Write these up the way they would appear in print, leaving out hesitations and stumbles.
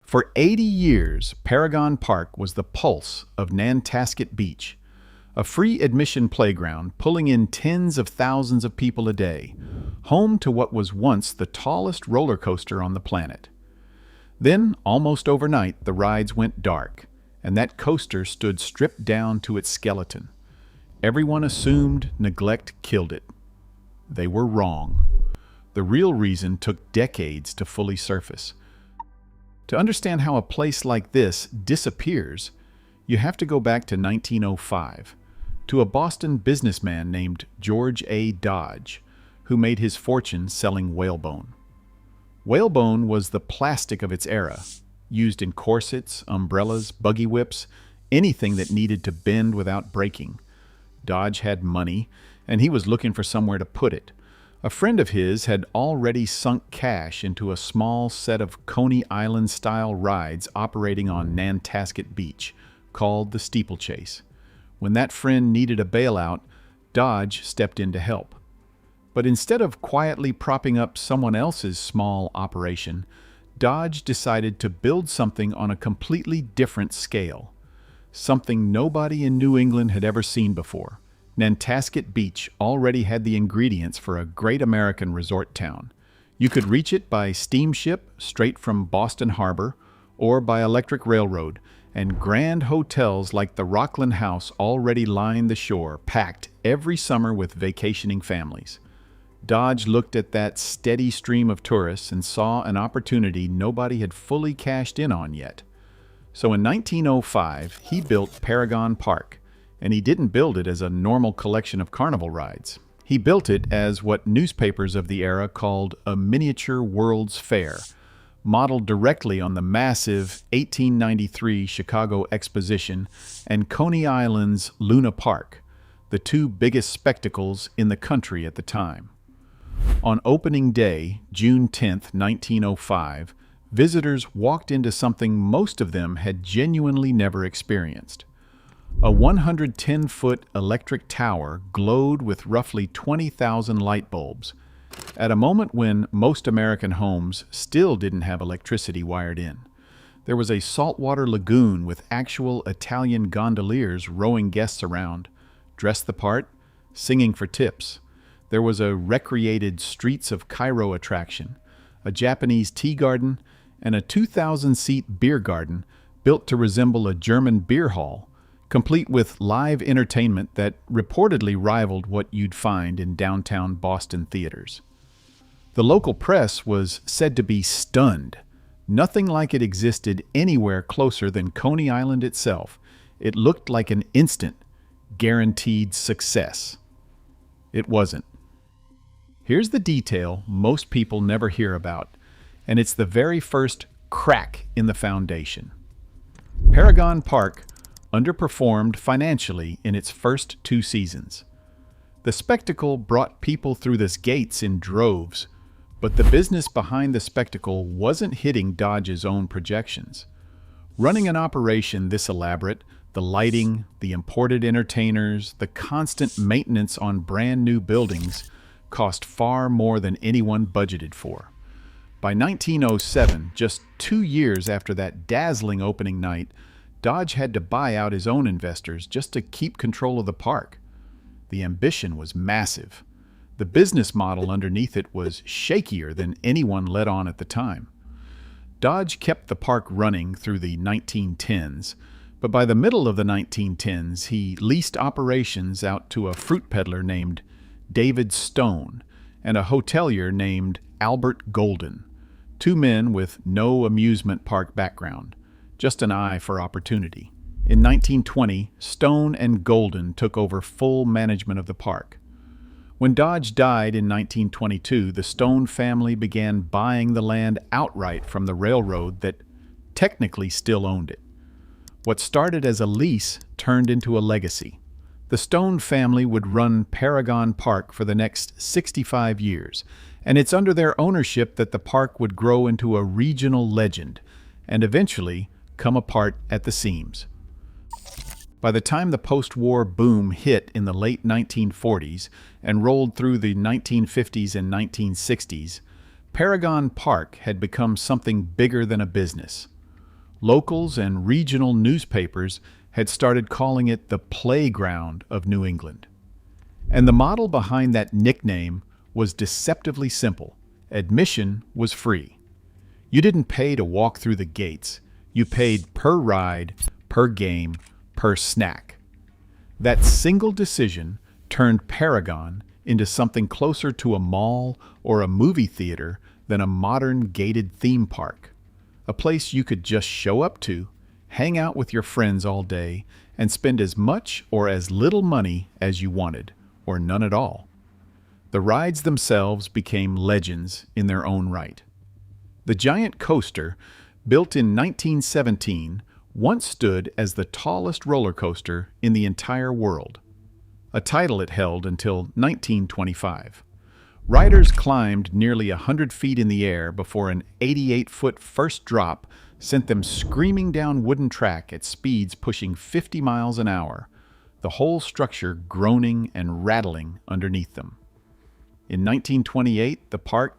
For 80 years, Paragon Park was the pulse of Nantasket Beach, a free admission playground pulling in tens of thousands of people a day, home to what was once the tallest roller coaster on the planet. Then, almost overnight, the rides went dark, and that coaster stood stripped down to its skeleton. Everyone assumed neglect killed it. They were wrong. The real reason took decades to fully surface. To understand how a place like this disappears, you have to go back to 1905, to a Boston businessman named George A. Dodge, who made his fortune selling whalebone. Whalebone was the plastic of its era, used in corsets, umbrellas, buggy whips, anything that needed to bend without breaking. Dodge had money, and he was looking for somewhere to put it. A friend of his had already sunk cash into a small set of Coney Island-style rides operating on Nantasket Beach, called the Steeplechase. When that friend needed a bailout, Dodge stepped in to help. But instead of quietly propping up someone else's small operation, Dodge decided to build something on a completely different scale. Something nobody in New England had ever seen before. Nantasket Beach already had the ingredients for a great American resort town. You could reach it by steamship straight from Boston Harbor or by electric railroad, and grand hotels like the Rockland House already lined the shore, packed every summer with vacationing families. Dodge looked at that steady stream of tourists and saw an opportunity nobody had fully cashed in on yet. So in 1905, he built Paragon Park, and he didn't build it as a normal collection of carnival rides. He built it as what newspapers of the era called a miniature World's Fair, modeled directly on the massive 1893 Chicago Exposition and Coney Island's Luna Park, the two biggest spectacles in the country at the time. On opening day, June 10, 1905, visitors walked into something most of them had genuinely never experienced. A 110-foot electric tower glowed with roughly 20,000 light bulbs, at a moment when most American homes still didn't have electricity wired in. There was a saltwater lagoon with actual Italian gondoliers rowing guests around, dressed the part, singing for tips. There was a recreated Streets of Cairo attraction, a Japanese tea garden, and a 2,000-seat beer garden built to resemble a German beer hall, complete with live entertainment that reportedly rivaled what you'd find in downtown Boston theaters. The local press was said to be stunned. Nothing like it existed anywhere closer than Coney Island itself. It looked like an instant, guaranteed success. It wasn't. Here's the detail most people never hear about, and it's the very first crack in the foundation. Paragon Park underperformed financially in its first 2 seasons. The spectacle brought people through the gates in droves, but the business behind the spectacle wasn't hitting Dodge's own projections. Running an operation this elaborate, the lighting, the imported entertainers, the constant maintenance on brand new buildings cost far more than anyone budgeted for. By 1907, just 2 years after that dazzling opening night, Dodge had to buy out his own investors just to keep control of the park. The ambition was massive. The business model underneath it was shakier than anyone let on at the time. Dodge kept the park running through the 1910s, but by the middle of the 1910s, he leased operations out to a fruit peddler named David Stone and a hotelier named Albert Golden, 2 men with no amusement park background, just an eye for opportunity. In 1920, Stone and Golden took over full management of the park. When Dodge died in 1922, the Stone family began buying the land outright from the railroad that technically still owned it. What started as a lease turned into a legacy. The Stone family would run Paragon Park for the next 65 years, and it's under their ownership that the park would grow into a regional legend and eventually come apart at the seams. By the time the post-war boom hit in the late 1940s and rolled through the 1950s and 1960s, Paragon Park had become something bigger than a business. Locals and regional newspapers had started calling it the playground of New England. And the model behind that nickname was deceptively simple. Admission was free. You didn't pay to walk through the gates. You paid per ride, per game, per snack. That single decision turned Paragon into something closer to a mall or a movie theater than a modern gated theme park. A place you could just show up to, hang out with your friends all day, and spend as much or as little money as you wanted, or none at all. The rides themselves became legends in their own right. The giant coaster, built in 1917, once stood as the tallest roller coaster in the entire world, a title it held until 1925. Riders climbed nearly 100 feet in the air before an 88-foot first drop sent them screaming down wooden track at speeds pushing 50 miles an hour, the whole structure groaning and rattling underneath them. In 1928, the park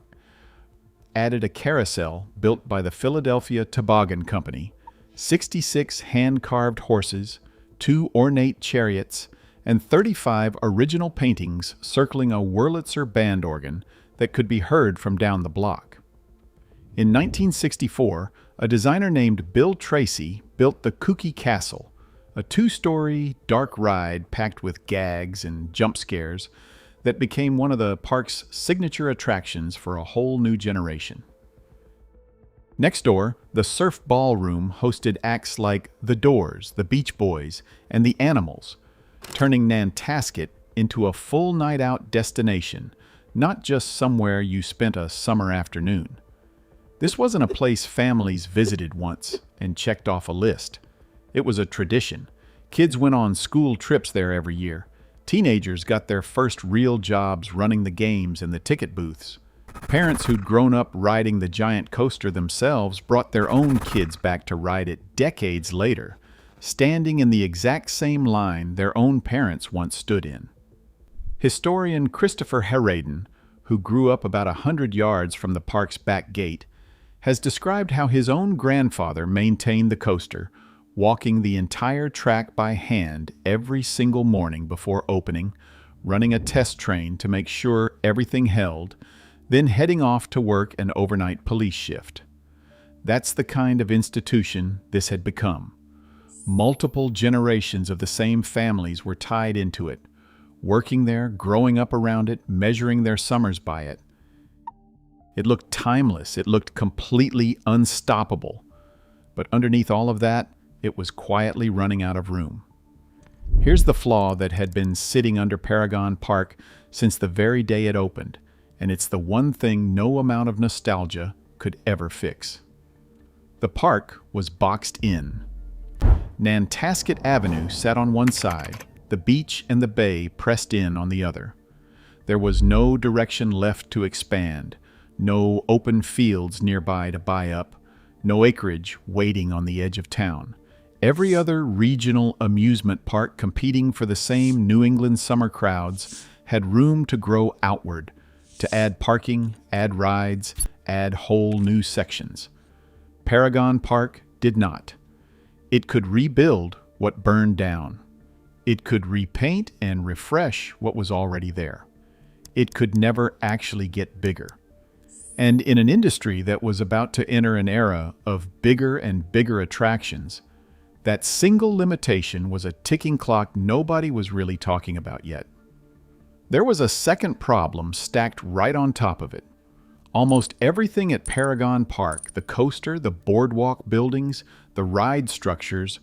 added a carousel built by the Philadelphia Toboggan Company, 66 hand-carved horses, 2 ornate chariots, and 35 original paintings circling a Wurlitzer band organ that could be heard from down the block. In 1964, a designer named Bill Tracy built the Kooky Castle, a 2-story, dark ride packed with gags and jump scares that became one of the park's signature attractions for a whole new generation. Next door, the Surf Ballroom hosted acts like The Doors, the Beach Boys, and the Animals, turning Nantasket into a full night-out destination, not just somewhere you spent a summer afternoon. This wasn't a place families visited once and checked off a list. It was a tradition. Kids went on school trips there every year. Teenagers got their first real jobs running the games and the ticket booths. Parents who'd grown up riding the giant coaster themselves brought their own kids back to ride it decades later, standing in the exact same line their own parents once stood in. Historian Christopher Herraden, who grew up about 100 yards from the park's back gate, has described how his own grandfather maintained the coaster, walking the entire track by hand every single morning before opening, running a test train to make sure everything held, then heading off to work an overnight police shift. That's the kind of institution this had become. Multiple generations of the same families were tied into it, working there, growing up around it, measuring their summers by it. It looked timeless. It looked completely unstoppable. But underneath all of that, it was quietly running out of room. Here's the flaw that had been sitting under Paragon Park since the very day it opened, and it's the one thing no amount of nostalgia could ever fix. The park was boxed in. Nantasket Avenue sat on one side, the beach and the bay pressed in on the other. There was no direction left to expand, no open fields nearby to buy up, no acreage waiting on the edge of town. Every other regional amusement park competing for the same New England summer crowds had room to grow outward, to add parking, add rides, add whole new sections. Paragon Park did not. It could rebuild what burned down. It could repaint and refresh what was already there. It could never actually get bigger. And in an industry that was about to enter an era of bigger and bigger attractions, that single limitation was a ticking clock nobody was really talking about yet. There was a second problem stacked right on top of it. Almost everything at Paragon Park, the coaster, the boardwalk buildings, the ride structures,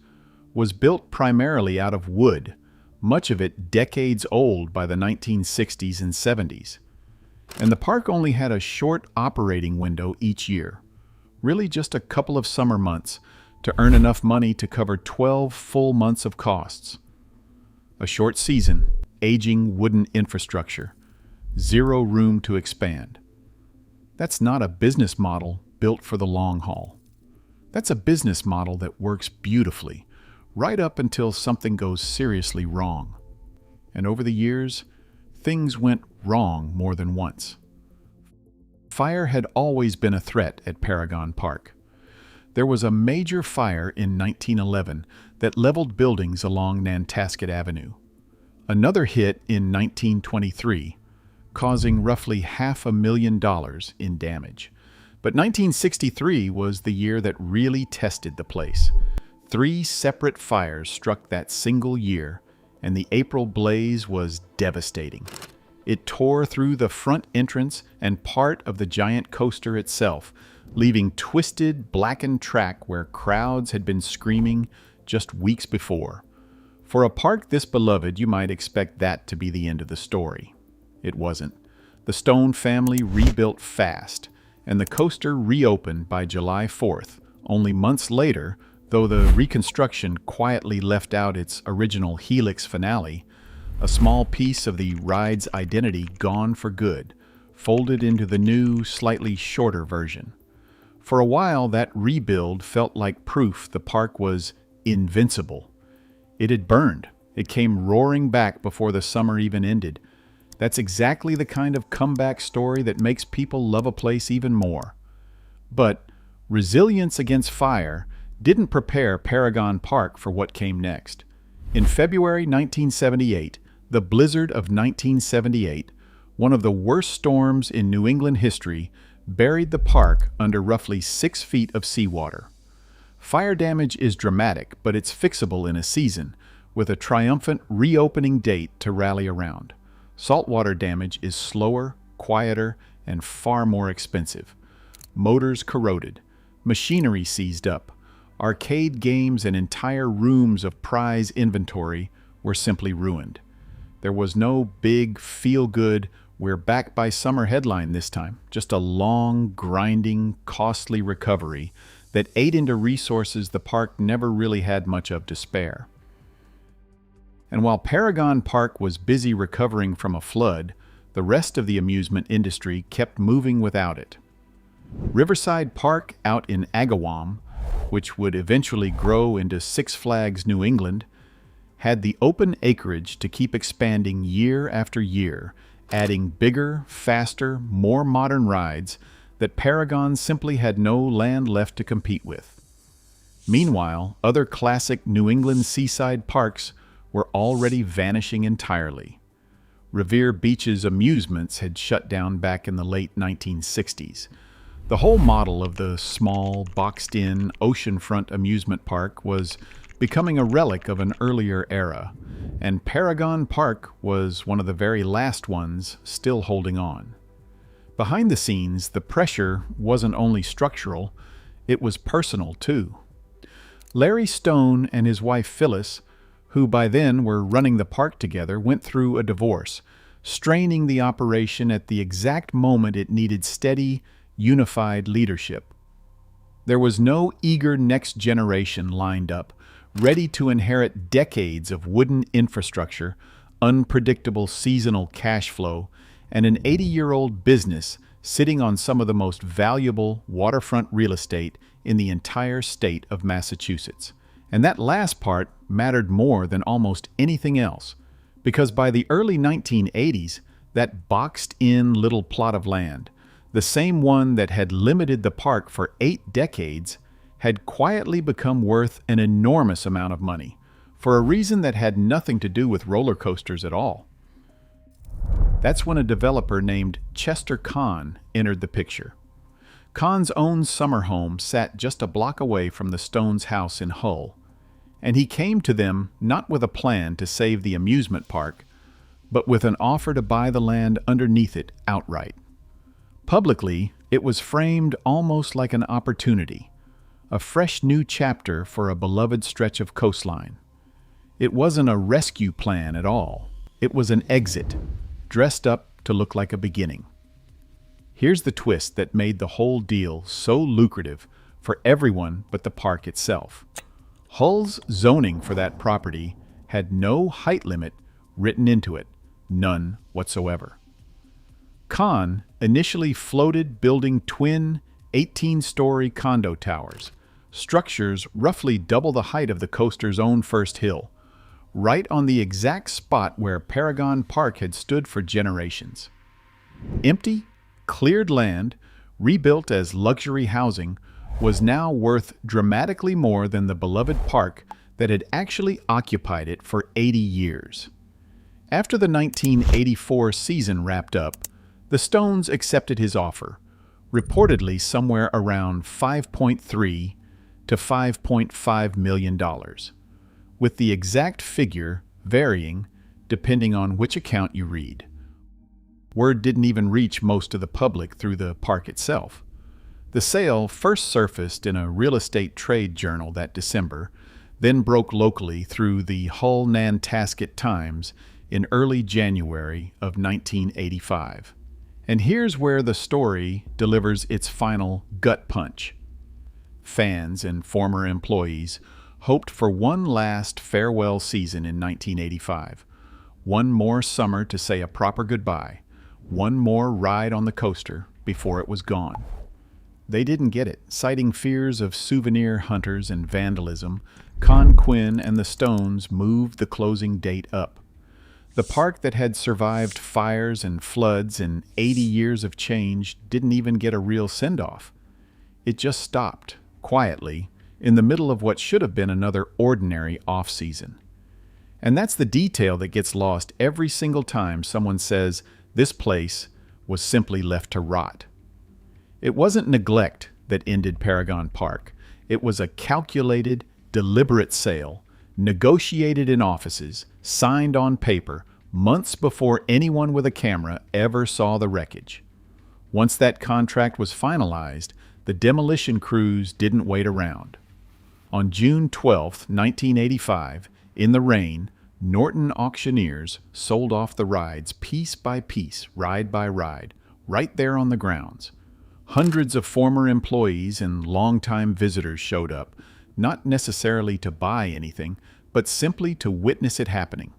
was built primarily out of wood, much of it decades old by the 1960s and 70s. And the park only had a short operating window each year, really just a couple of summer months, to earn enough money to cover 12 full months of costs. A short season, aging wooden infrastructure, zero room to expand. That's not a business model built for the long haul. That's a business model that works beautifully, right up until something goes seriously wrong. And over the years, things went wrong more than once. Fire had always been a threat at Paragon Park. There was a major fire in 1911 that leveled buildings along Nantasket Avenue. Another hit in 1923, causing roughly $500,000 in damage. But 1963 was the year that really tested the place. 3 separate fires struck that single year, and the April blaze was devastating. It tore through the front entrance and part of the giant coaster itself, leaving twisted, blackened track where crowds had been screaming just weeks before. For a park this beloved, you might expect that to be the end of the story. It wasn't. The Stone family rebuilt fast, and the coaster reopened by July 4th, only months later, though the reconstruction quietly left out its original Helix finale, a small piece of the ride's identity gone for good, folded into the new, slightly shorter version. For a while, that rebuild felt like proof the park was invincible. It had burned. It came roaring back before the summer even ended. That's exactly the kind of comeback story that makes people love a place even more. But resilience against fire didn't prepare Paragon Park for what came next. In February 1978, the blizzard of 1978, one of the worst storms in New England history, buried the park under roughly 6 feet of seawater. Fire damage is dramatic, but it's fixable in a season, with a triumphant reopening date to rally around. Saltwater damage is slower, quieter, and far more expensive. Motors corroded, machinery seized up, arcade games and entire rooms of prize inventory were simply ruined. There was no big, feel-good, we're back by summer headline this time, just a long, grinding, costly recovery that ate into resources the park never really had much of to spare. And while Paragon Park was busy recovering from a flood, the rest of the amusement industry kept moving without it. Riverside Park out in Agawam, which would eventually grow into Six Flags New England, had the open acreage to keep expanding year after year, adding bigger, faster, more modern rides that Paragon simply had no land left to compete with. Meanwhile, other classic New England seaside parks were already vanishing entirely. Revere Beach's Amusements had shut down back in the late 1960s. The whole model of the small, boxed-in, oceanfront amusement park was becoming a relic of an earlier era, and Paragon Park was one of the very last ones still holding on. Behind the scenes, the pressure wasn't only structural, it was personal too. Larry Stone and his wife Phyllis, who by then were running the park together, went through a divorce, straining the operation at the exact moment it needed steady, unified leadership. There was no eager next generation lined up, ready to inherit decades of wooden infrastructure, unpredictable seasonal cash flow, and an 80-year-old business sitting on some of the most valuable waterfront real estate in the entire state of Massachusetts. And that last part mattered more than almost anything else, because by the early 1980s, that boxed-in little plot of land, the same one that had limited the park for 8 decades, had quietly become worth an enormous amount of money, for a reason that had nothing to do with roller coasters at all. That's when a developer named Chester Kahn entered the picture. Kahn's own summer home sat just a block away from the Stones' house in Hull, and he came to them not with a plan to save the amusement park, but with an offer to buy the land underneath it outright. Publicly, it was framed almost like an opportunity, a fresh new chapter for a beloved stretch of coastline. It wasn't a rescue plan at all. It was an exit, dressed up to look like a beginning. Here's the twist that made the whole deal so lucrative for everyone but the park itself. Hull's zoning for that property had no height limit written into it, none whatsoever. Kahn initially floated building twin 18-story condo towers, structures roughly double the height of the coaster's own first hill, right on the exact spot where Paragon Park had stood for generations. Empty, cleared land, rebuilt as luxury housing, was now worth dramatically more than the beloved park that had actually occupied it for 80 years. After the 1984 season wrapped up, the Stones accepted his offer, reportedly somewhere around $5.3 to $5.5 million, with the exact figure varying depending on which account you read. Word didn't even reach most of the public through the park itself. The sale first surfaced in a real estate trade journal that December, then broke locally through the Hull Nantasket Times in early January of 1985. And here's where the story delivers its final gut punch. Fans and former employees hoped for one last farewell season in 1985. One more summer to say a proper goodbye. One more ride on the coaster before it was gone. They didn't get it, citing fears of souvenir hunters and vandalism. Con Quinn and the Stones moved the closing date up. The park that had survived fires and floods and 80 years of change didn't even get a real send-off. It just stopped, quietly, in the middle of what should have been another ordinary off-season. And that's the detail that gets lost every single time someone says this place was simply left to rot. It wasn't neglect that ended Paragon Park. It was a calculated, deliberate sale, negotiated in offices, signed on paper, months before anyone with a camera ever saw the wreckage. Once that contract was finalized, the demolition crews didn't wait around. On June 12, 1985, in the rain, Norton auctioneers sold off the rides piece by piece, ride by ride, right there on the grounds. Hundreds of former employees and longtime visitors showed up, not necessarily to buy anything, but simply to witness it happening.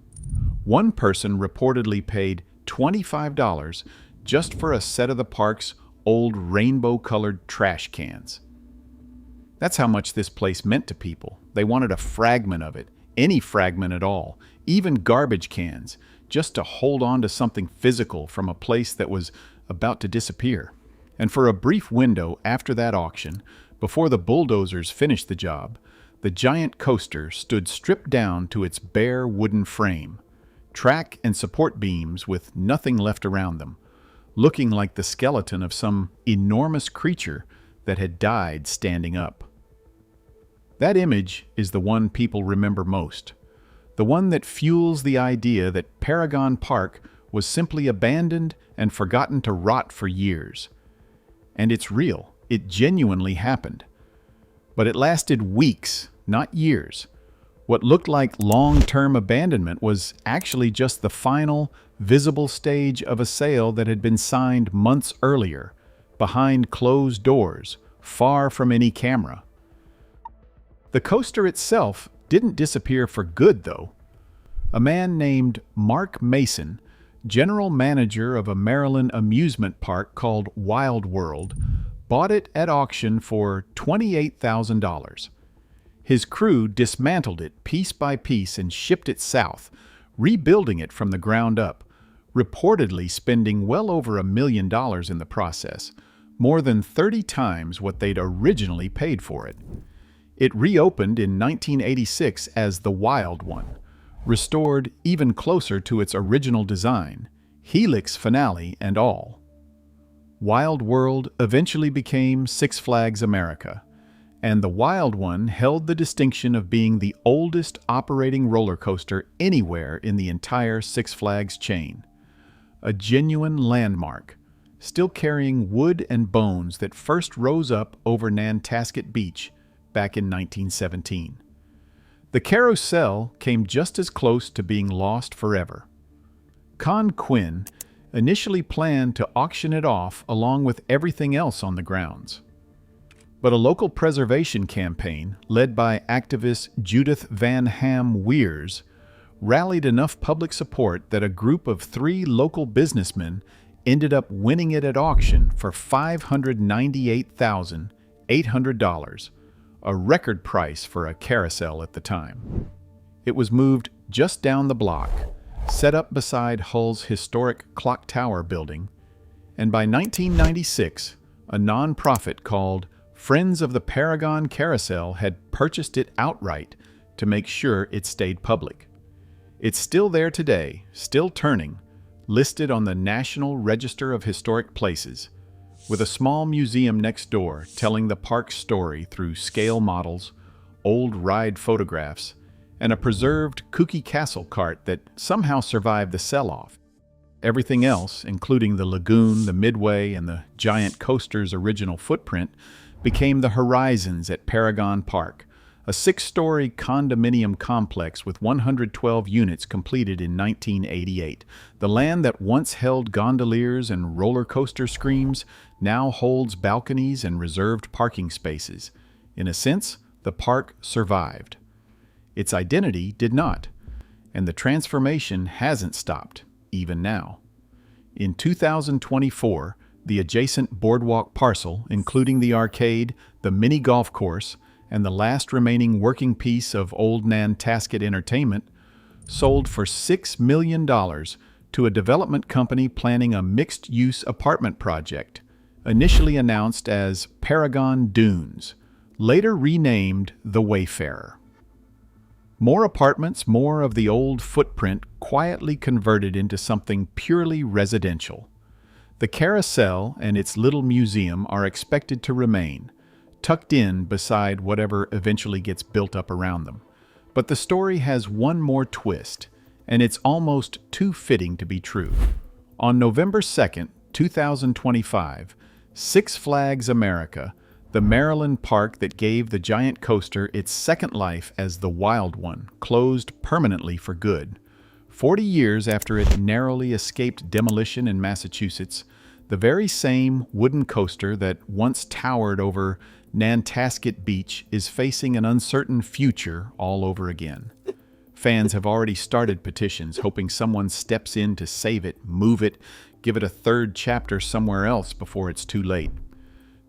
One person reportedly paid $25 just for a set of the park's old rainbow-colored trash cans. That's how much this place meant to people. They wanted a fragment of it, any fragment at all, even garbage cans, just to hold on to something physical from a place that was about to disappear. And for a brief window after that auction, before the bulldozers finished the job, the giant coaster stood stripped down to its bare wooden frame, track and support beams with nothing left around them, looking like the skeleton of some enormous creature that had died standing up. That image is the one people remember most, the one that fuels the idea that Paragon Park was simply abandoned and forgotten to rot for years. And it's real. It genuinely happened. But it lasted weeks, not years. What looked like long-term abandonment was actually just the final, visible stage of a sale that had been signed months earlier, behind closed doors, far from any camera. The coaster itself didn't disappear for good, though. A man named Mark Mason, general manager of a Maryland amusement park called Wild World, bought it at auction for $28,000. His crew dismantled it piece by piece and shipped it south, rebuilding it from the ground up, reportedly spending well over $1 million in the process, more than 30 times what they'd originally paid for it. It reopened in 1986 as the Wild One, restored even closer to its original design, Helix finale and all. Wild World eventually became Six Flags America, and the Wild One held the distinction of being the oldest operating roller coaster anywhere in the entire Six Flags chain. A genuine landmark, still carrying wood and bones that first rose up over Nantasket Beach back in 1917. The carousel came just as close to being lost forever. Con Quinn initially planned to auction it off along with everything else on the grounds. But a local preservation campaign, led by activist Judith Van Ham Weirs, rallied enough public support that a group of 3 local businessmen ended up winning it at auction for $598,800, a record price for a carousel at the time. It was moved just down the block, set up beside Hull's historic Clock Tower building, and by 1996, a nonprofit called Friends of the Paragon Carousel had purchased it outright to make sure it stayed public. It's still there today, still turning, listed on the National Register of Historic Places, with a small museum next door telling the park's story through scale models, old ride photographs, and a preserved kooky castle cart that somehow survived the sell-off. Everything else, including the lagoon, the midway, and the giant coaster's original footprint, became the Horizons at Paragon Park, a 6-story condominium complex with 112 units completed in 1988. The land that once held gondoliers and roller coaster screams now holds balconies and reserved parking spaces. In a sense, the park survived. Its identity did not, and the transformation hasn't stopped, even now. In 2024, the adjacent boardwalk parcel, including the arcade, the mini golf course, and the last remaining working piece of old Nantasket Entertainment, sold for $6 million to a development company planning a mixed-use apartment project, initially announced as Paragon Dunes, later renamed The Wayfarer. More apartments, more of the old footprint quietly converted into something purely residential. The carousel and its little museum are expected to remain, tucked in beside whatever eventually gets built up around them. But the story has one more twist, and it's almost too fitting to be true. On November 2nd, 2025, Six Flags America, the Maryland park that gave the giant coaster its second life as the Wild One, closed permanently for good. 40 years after it narrowly escaped demolition in Massachusetts, the very same wooden coaster that once towered over Nantasket Beach is facing an uncertain future all over again. Fans have already started petitions, hoping someone steps in to save it, move it, give it a third chapter somewhere else before it's too late.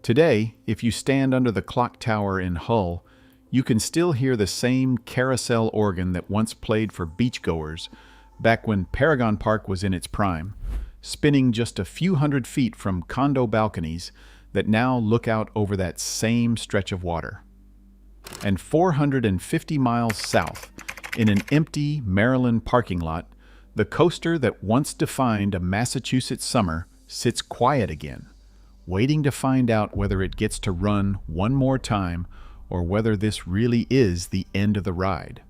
Today, if you stand under the clock tower in Hull, you can still hear the same carousel organ that once played for beachgoers back when Paragon Park was in its prime, spinning just a few hundred feet from condo balconies that now look out over that same stretch of water. And 450 miles south, in an empty Maryland parking lot, the coaster that once defined a Massachusetts summer sits quiet again, waiting to find out whether it gets to run one more time or whether this really is the end of the ride.